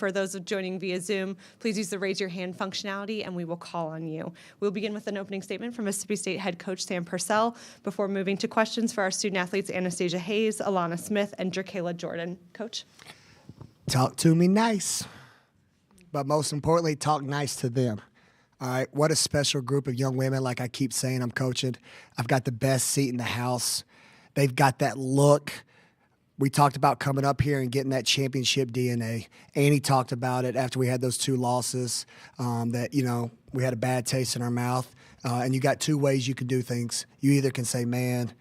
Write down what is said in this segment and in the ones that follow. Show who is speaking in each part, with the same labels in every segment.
Speaker 1: for those joining via Zoom, please use the raise your hand functionality and we will call on you. We'll begin with an opening statement from Mississippi State head coach Sam Purcell before moving to questions for our student athletes Anastasia Hayes, Alana Smith, and Jerkayla Jordan. Coach?
Speaker 2: Talk to me nice, but most importantly, talk nice to them. All right, what a special group of young women. Like I keep saying, I'm coaching. I've got the best seat in the house. They've got that look. We talked about coming up here and getting that championship DNA. Annie talked about it after we had those 2 losses, that, we had a bad taste in our mouth. And you got 2 ways you can do things. You either can say, man,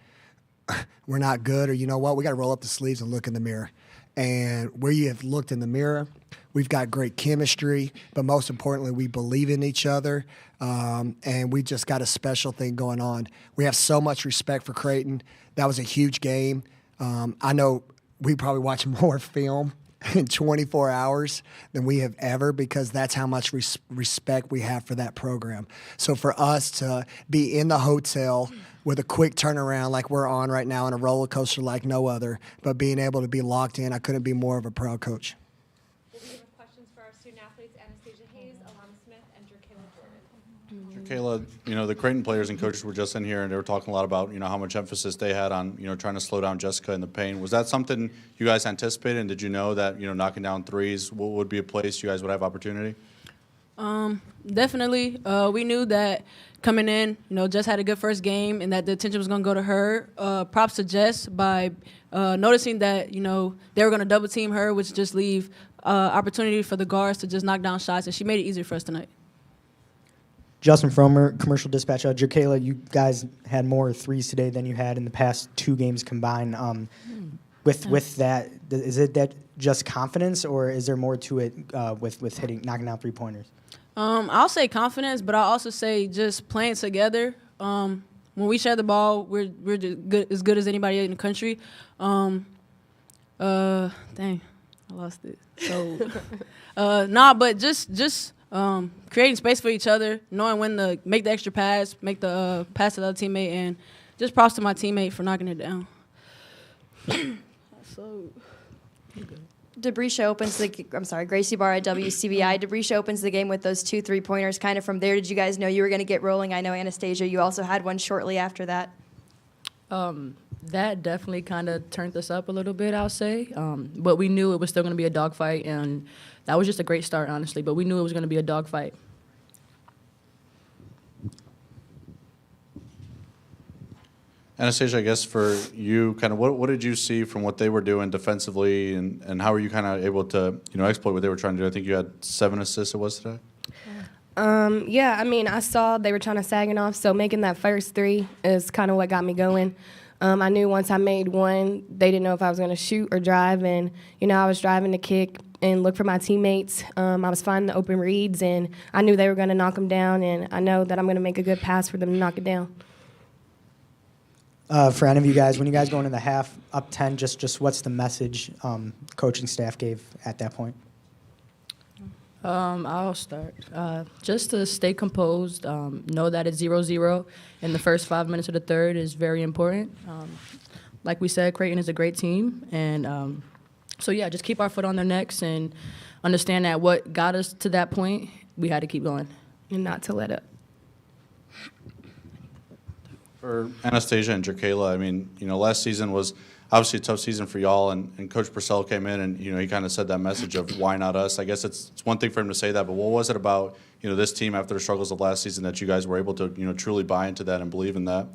Speaker 2: we're not good, or you know what, we got to roll up the sleeves and look in the mirror. And where you have looked in the mirror, we've got great chemistry, but most importantly, we believe in each other, and we just got a special thing going on. We have so much respect for Creighton. That was a huge game. I know we probably watch more film in 24 hours than we have ever, because that's how much respect we have for that program. So for us to be in the hotel with a quick turnaround like we're on right now, in a roller coaster like no other, but being able to be locked in, I couldn't be more of a proud coach.
Speaker 1: We'll begin with questions for our student athletes Anastasia Hayes, Alana Smith, and Jerkayla Jordan.
Speaker 3: Jerkayla, the Creighton players and coaches were just in here, and they were talking a lot about, how much emphasis they had on, trying to slow down Jessica in the paint. Was that something you guys anticipated, and did you know that, knocking down threes would be a place you guys would have opportunity?
Speaker 4: Definitely. We knew that coming in, Jess had a good first game and that the attention was going to go to her. Props to Jess by noticing that, they were going to double team her, which just leave opportunity for the guards to just knock down shots, and she made it easier for us tonight.
Speaker 5: Justin Fromer, Commercial Dispatch. Jerkayla, you guys had more threes today than you had in the past 2 games combined. With that, is it that just confidence, or is there more to it with knocking down 3-pointers?
Speaker 4: I'll say confidence, but I'll also say just playing together. When we share the ball, we're as good as anybody in the country. Dang, I lost it. So, but just creating space for each other, knowing when to make the extra pass, make the pass to the other teammate, and just props to my teammate for knocking it down.
Speaker 6: Gracie Barr at WCBI. Debrisha opens the game with those 2 3-pointers. Kind of from there, did you guys know you were going to get rolling? I know, Anastasia, you also had one shortly after that.
Speaker 7: That definitely kind of turned us up a little bit, I'll say. But we knew it was still going to be a dogfight, and that was just a great start, honestly. But we knew it was going to be a dogfight.
Speaker 3: Anastasia, I guess for you, kind of what did you see from what they were doing defensively, and how were you kind of able to, exploit what they were trying to do? I think you had 7 assists it was today.
Speaker 8: I saw they were trying to sag it off, so making that first 3 is kind of what got me going. I knew once I made one, they didn't know if I was going to shoot or drive, and, I was driving to kick and look for my teammates. I was finding the open reads, and I knew they were going to knock them down, and I know that I'm going to make a good pass for them to knock it down.
Speaker 5: For any of you guys, when you guys go into the half up 10, just what's the message coaching staff gave at that point?
Speaker 7: I'll start. Just to stay composed, know that it's 0-0 in the first 5 minutes of the third is very important. Like we said, Creighton is a great team, and just keep our foot on their necks and understand that what got us to that point, we had to keep going.
Speaker 8: And not to let up.
Speaker 3: For Anastasia and Jerkayla, last season was obviously a tough season for y'all, and Coach Purcell came in and, he kind of said that message of why not us. I guess it's one thing for him to say that, but what was it about, this team after the struggles of last season that you guys were able to, truly buy into that and believe in that?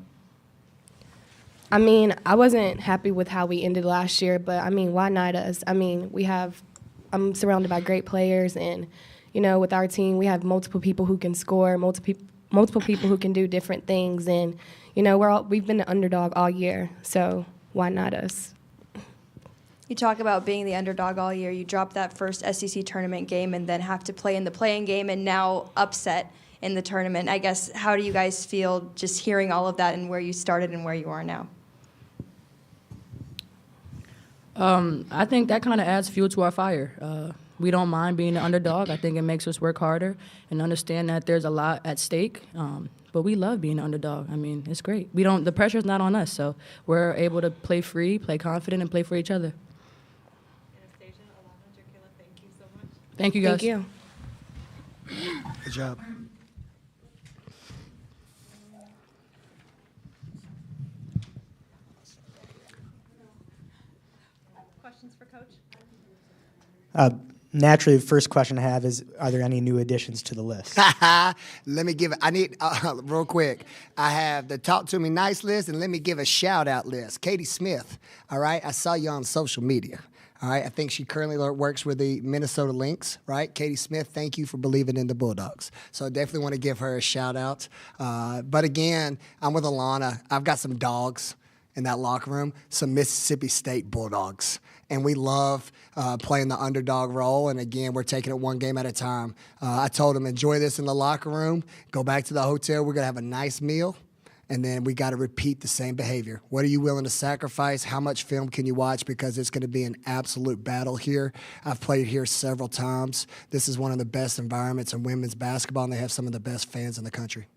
Speaker 8: I wasn't happy with how we ended last year, but, why not us? I'm surrounded by great players, and, with our team, we have multiple people who can score, multiple people who can do different things, and, we've been the underdog all year, so why not us?
Speaker 6: You talk about being the underdog all year. You dropped that first SEC tournament game and then have to play in the play-in game and now upset in the tournament. I guess, how do you guys feel just hearing all of that and where you started and where you are now?
Speaker 7: I think that kind of adds fuel to our fire. We don't mind being the underdog. I think it makes us work harder and understand that there's a lot at stake. But we love being an underdog. It's great. The pressure's not on us, so we're able to play free, play confident, and play for each other.
Speaker 1: Anastasia, Alana, Jerkayla, thank you so much.
Speaker 7: Thank you, guys.
Speaker 8: Thank you.
Speaker 2: Good job.
Speaker 1: Questions for Coach?
Speaker 5: Naturally, the first question I have is, are there any new additions to the list?
Speaker 2: Let me give it. I need real quick. I have the Talk to Me Nice list, and let me give a shout out list. Katie Smith. All right, I saw you on social media. All right, I think she currently works with the Minnesota Lynx. Right, Katie Smith. Thank you for believing in the Bulldogs. So I definitely want to give her a shout out. But again, I'm with Alana. I've got some dogs in that locker room, some Mississippi State Bulldogs. And we love playing the underdog role. And again, we're taking it one game at a time. I told them, enjoy this in the locker room. Go back to the hotel. We're going to have a nice meal. And then we got to repeat the same behavior. What are you willing to sacrifice? How much film can you watch? Because it's going to be an absolute battle here. I've played here several times. This is one of the best environments in women's basketball, and they have some of the best fans in the country.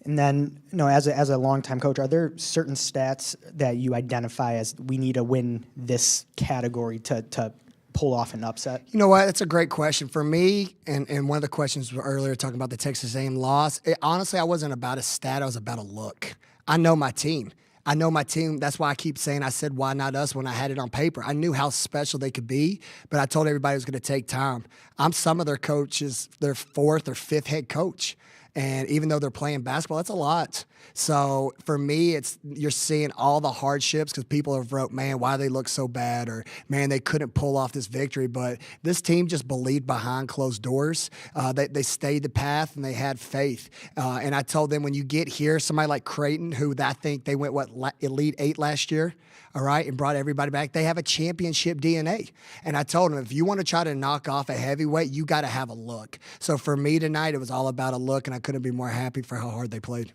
Speaker 5: And then, as a longtime coach, are there certain stats that you identify as we need to win this category to pull off an upset?
Speaker 2: You know what? That's a great question. For me, and one of the questions earlier talking about the Texas A&M loss, honestly, I wasn't about a stat. I was about a look. I know my team. That's why I keep saying I said, why not us when I had it on paper. I knew how special they could be, but I told everybody it was going to take time. I'm some of their coaches, their fourth or fifth head coach. And even though they're playing basketball, that's a lot. So for me, you're seeing all the hardships because people have wrote, man, why they look so bad, or man, they couldn't pull off this victory. But this team just believed behind closed doors. They stayed the path and they had faith. And I told them, when you get here, somebody like Creighton, who I think they went Elite 8 last year, all right, and brought everybody back. They have a championship DNA. And I told them, if you want to try to knock off a heavyweight, you got to have a look. So for me tonight, it was all about a look, and I couldn't be more happy for how hard they played.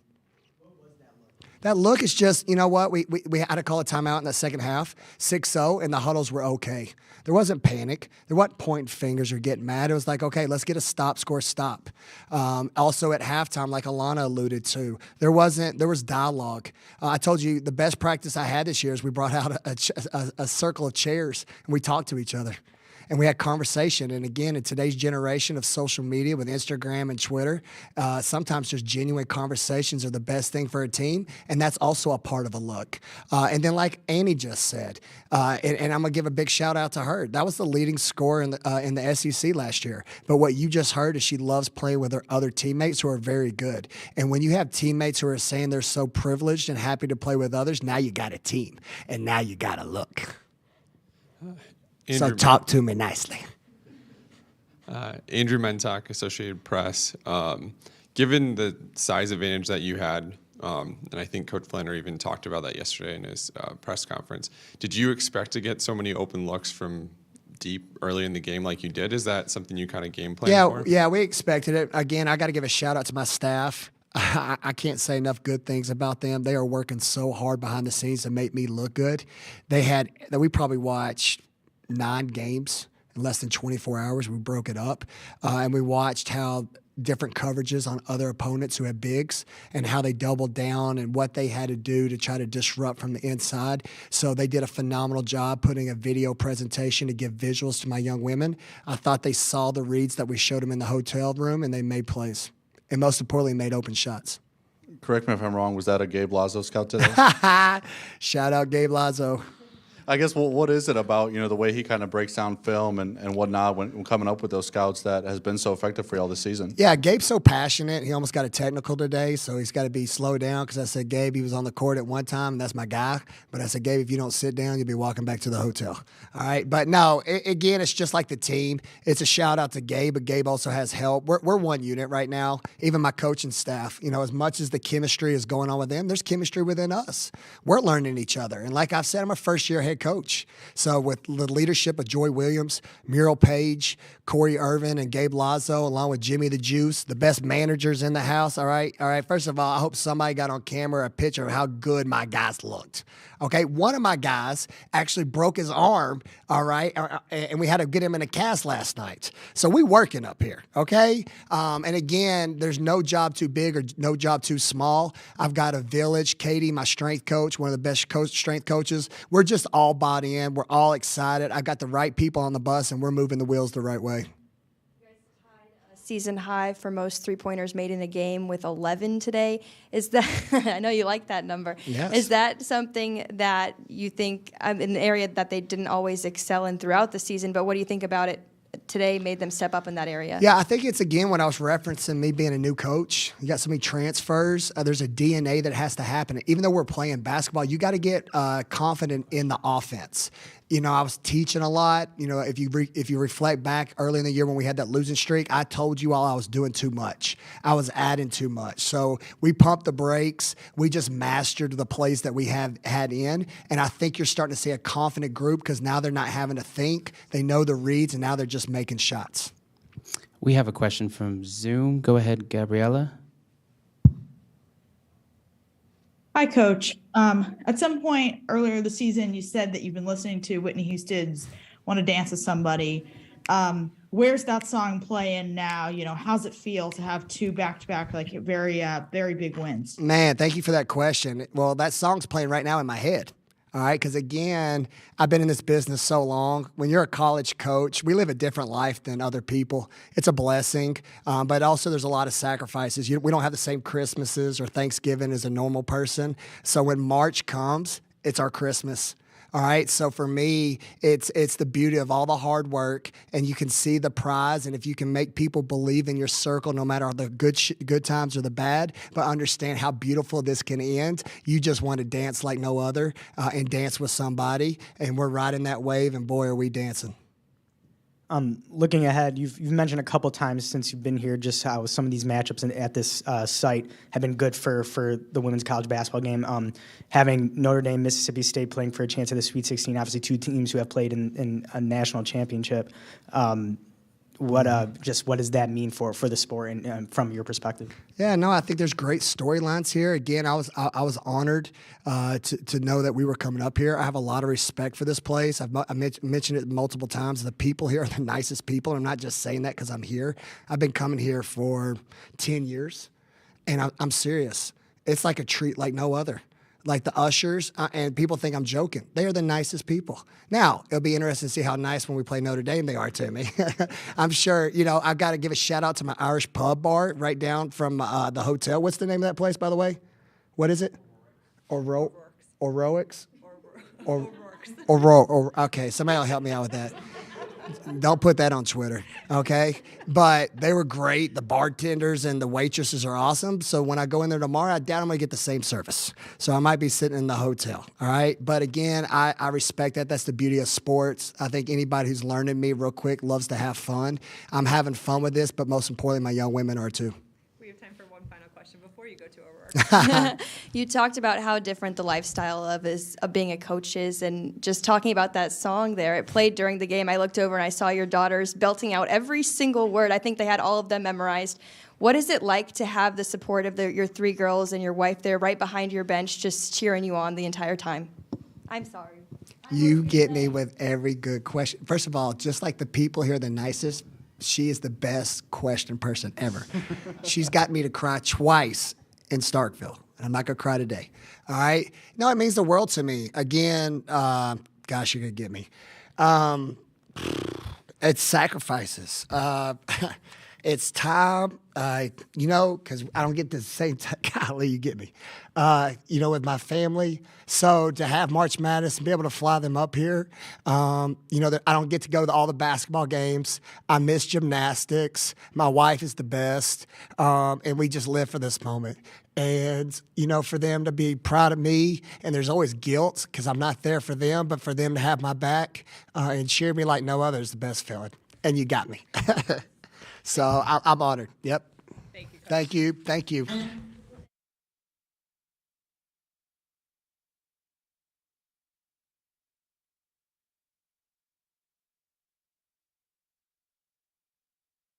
Speaker 2: What was that look? That look is just, you know what, we had to call a timeout in the second half, 6-0, and the huddles were okay. There wasn't panic. There wasn't pointing fingers or getting mad. It was like, okay, let's get a stop, score, stop. Also at halftime, like Alana alluded to, there was dialogue. I told you the best practice I had this year is we brought out a circle of chairs and we talked to each other. And we had conversation. And again, in today's generation of social media with Instagram and Twitter, sometimes just genuine conversations are the best thing for a team. And that's also a part of a look. And then like Annie just said, and I'm going to give a big shout out to her. That was the leading scorer in the SEC last year. But what you just heard is she loves playing with her other teammates who are very good. And when you have teammates who are saying they're so privileged and happy to play with others, now you got a team. And now you got a look. So talk to me nicely.
Speaker 9: Andrew Mentok, Associated Press. Given the size advantage that you had, and I think Coach Flannery even talked about that yesterday in his press conference, did you expect to get so many open looks from deep early in the game like you did? Is that something you kind of game planned for?
Speaker 2: Yeah, we expected it. Again, I got to give a shout out to my staff. I can't say enough good things about them. They are working so hard behind the scenes to make me look good. We probably watched 9 games in less than 24 hours. We broke it up, and we watched how different coverages on other opponents who had bigs and how they doubled down and what they had to do to try to disrupt from the inside. So they did a phenomenal job putting a video presentation to give visuals to my young women. I thought they saw the reads that we showed them in the hotel room, and they made plays, and most importantly, made open shots.
Speaker 3: Correct me if I'm wrong. Was that a Gabe Lazo scout today?
Speaker 2: Shout out Gabe Lazo.
Speaker 3: I guess what is it about, the way he kind of breaks down film and whatnot when coming up with those scouts that has been so effective for y'all this season?
Speaker 2: Yeah, Gabe's so passionate. He almost got a technical today, so he's got to be slowed down because I said, Gabe, he was on the court at one time, and that's my guy. But I said, Gabe, if you don't sit down, you'll be walking back to the hotel. All right? But no, again, it's just like the team. It's a shout-out to Gabe, but Gabe also has help. We're one unit right now, even my coaching staff. As much as the chemistry is going on with them, there's chemistry within us. We're learning each other. And like I've said, I'm a first-year head coach. So with the leadership of Joy Williams, Muriel Page, Corey Irvin, and Gabe Lazo, along with Jimmy the Juice, the best managers in the house, all right? First of all, I hope somebody got on camera a picture of how good my guys looked. Okay, one of my guys actually broke his arm, all right, and we had to get him in a cast last night. So we working up here, okay? And again, there's no job too big or no job too small. I've got a village. Katie, my strength coach, one of the best strength coaches. We're just all bought in. We're all excited. I've got the right people on the bus, and we're moving the wheels the right way.
Speaker 6: season high for most three-pointers made in a game with 11 today. Is that I know you like that number.
Speaker 2: Yes.
Speaker 6: Is that something that you think in an area that they didn't always excel in throughout the season, but what do you think about it today made them step up in that area?
Speaker 2: Yeah, I think it's, again, when I was referencing me being a new coach, you got so many transfers. There's a DNA that has to happen. Even though we're playing basketball, you got to get confident in the offense. You know, I was teaching a lot. You know, if you reflect back early in the year when we had that losing streak, I told you all I was doing too much. I was adding too much. So we pumped the brakes. We just mastered the plays that we have had in. And I think you're starting to see a confident group because now they're not having to think. They know the reads, and now they're just making shots.
Speaker 10: We have a question from Zoom. Go ahead, Gabriella.
Speaker 11: Hi, Coach. At some point earlier this season, you said that you've been listening to Whitney Houston's "Want to Dance with Somebody." Where's that song playing now? You know, how's it feel to have two back-to-back, like very big wins?
Speaker 2: Man, thank you for that question. Well, that song's playing right now in my head. All right, because again, I've been in this business so long. When you're a college coach, we live a different life than other people. It's a blessing, but also there's a lot of sacrifices. We don't have the same Christmases or Thanksgiving as a normal person. So when March comes, it's our Christmas. All right, so for me, it's the beauty of all the hard work, and you can see the prize. And if you can make people believe in your circle, no matter the good times or the bad, but understand how beautiful this can end, you just want to dance like no other and dance with somebody. And we're riding that wave, and boy, are we dancing.
Speaker 5: Looking ahead, you've mentioned a couple times since you've been here just how some of these matchups at this site have been good for the women's college basketball game. Having Notre Dame, Mississippi State playing for a chance at the Sweet 16, obviously two teams who have played in a national championship. What does that mean for the sport and from your perspective?
Speaker 2: Yeah, no, I think there's great storylines here. Again, I was honored to know that we were coming up here. I have a lot of respect for this place. I mentioned it multiple times. The people here are the nicest people. I'm not just saying that because I'm here. I've been coming here for 10 years, and I'm serious. It's like a treat like no other. Like the ushers, and people think I'm joking. They are the nicest people. Now, it'll be interesting to see how nice when we play Notre Dame they are to me. I'm sure, I've got to give a shout out to my Irish pub bar right down from the hotel. What's the name of that place, by the way? What is it? Oroix? Okay, somebody will help me out with that. Don't put that on Twitter, okay? But they were great. The bartenders and the waitresses are awesome. So when I go in there tomorrow, I doubt I'm going to get the same service. So I might be sitting in the hotel, all right? But again, I respect that. That's the beauty of sports. I think anybody who's learning me real quick loves to have fun. I'm having fun with this, but most importantly, my young women are too.
Speaker 1: We have time for one final question before you go to O'Rourke.
Speaker 6: You talked about how different the lifestyle of being a coach is, and just talking about that song there. It played during the game. I looked over and I saw your daughters belting out every single word. I think they had all of them memorized. What is it like to have the support of your three girls and your wife there right behind your bench just cheering you on the entire time? I'm sorry.
Speaker 2: You get me with every good question. First of all, just like the people here are the nicest, she is the best question person ever. She's got me to cry twice in Starkville, and I'm not going to cry today. All right? No, it means the world to me. Again, gosh, you're going to get me. It's sacrifices. It's time, because I don't get the same golly, you get me, with my family. So to have March Madness and be able to fly them up here, I don't get to go to all the basketball games. I miss gymnastics. My wife is the best, and we just live for this moment. And, for them to be proud of me, and there's always guilt because I'm not there for them, but for them to have my back and cheer me like no other is the best feeling. And you got me. So I'm honored. Yep.
Speaker 1: Thank you, Coach.
Speaker 2: Thank you.